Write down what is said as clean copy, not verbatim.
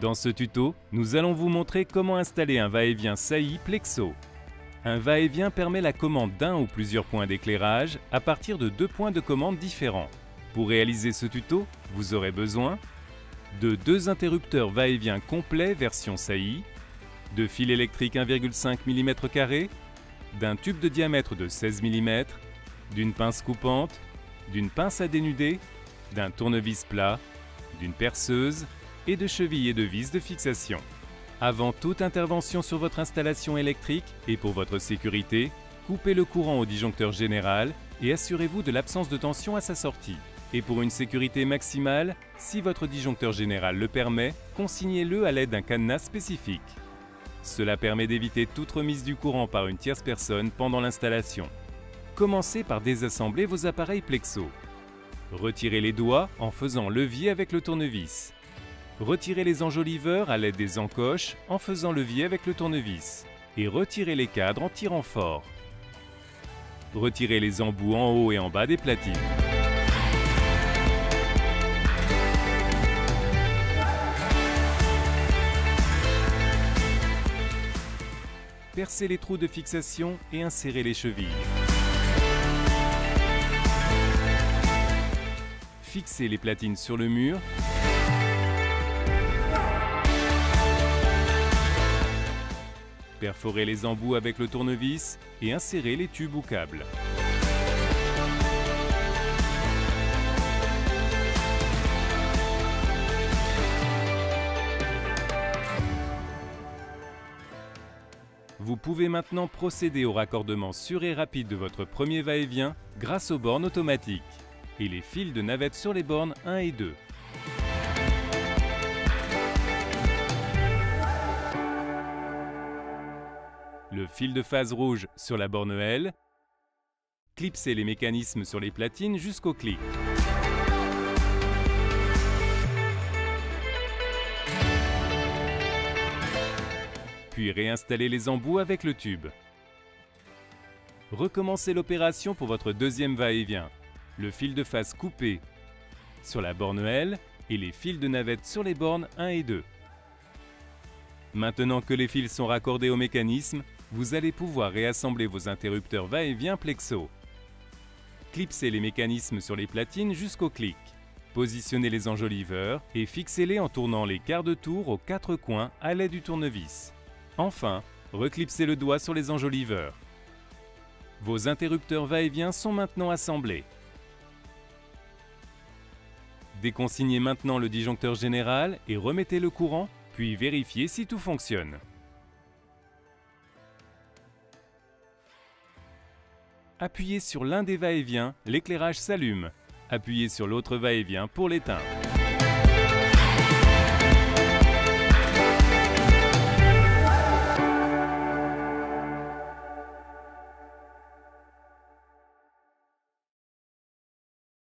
Dans ce tuto, nous allons vous montrer comment installer un va-et-vient SAI Plexo. Un va-et-vient permet la commande d'un ou plusieurs points d'éclairage à partir de deux points de commande différents. Pour réaliser ce tuto, vous aurez besoin de deux interrupteurs va-et-vient complets version SAI, de fils électriques 1,5 mm², d'un tube de diamètre de 16 mm, d'une pince coupante, d'une pince à dénuder, d'un tournevis plat, d'une perceuse et de chevilles et de vis de fixation. Avant toute intervention sur votre installation électrique et pour votre sécurité, coupez le courant au disjoncteur général et assurez-vous de l'absence de tension à sa sortie. Et pour une sécurité maximale, si votre disjoncteur général le permet, consignez-le à l'aide d'un cadenas spécifique. Cela permet d'éviter toute remise du courant par une tierce personne pendant l'installation. Commencez par désassembler vos appareils Plexo. Retirez les doigts en faisant levier avec le tournevis. Retirez les enjoliveurs à l'aide des encoches en faisant levier avec le tournevis. Et retirez les cadres en tirant fort. Retirez les embouts en haut et en bas des platines. Percez les trous de fixation et insérez les chevilles. Fixez les platines sur le mur. Perforez les embouts avec le tournevis et insérez les tubes ou câbles. Vous pouvez maintenant procéder au raccordement sûr et rapide de votre premier va-et-vient grâce aux bornes automatiques et les fils de navette sur les bornes 1 et 2. Le fil de phase rouge sur la borne L. Clipsez les mécanismes sur les platines jusqu'au clic. Puis réinstallez les embouts avec le tube. Recommencez l'opération pour votre deuxième va-et-vient. Le fil de phase coupé sur la borne L et les fils de navette sur les bornes 1 et 2. Maintenant que les fils sont raccordés au mécanisme, vous allez pouvoir réassembler vos interrupteurs va-et-vient Plexo. Clipsez les mécanismes sur les platines jusqu'au clic. Positionnez les enjoliveurs et fixez-les en tournant les quarts de tour aux quatre coins à l'aide du tournevis. Enfin, reclipsez le doigt sur les enjoliveurs. Vos interrupteurs va-et-vient sont maintenant assemblés. Déconsignez maintenant le disjoncteur général et remettez le courant, puis vérifiez si tout fonctionne. Appuyez sur l'un des va-et-vient, l'éclairage s'allume. Appuyez sur l'autre va-et-vient pour l'éteindre.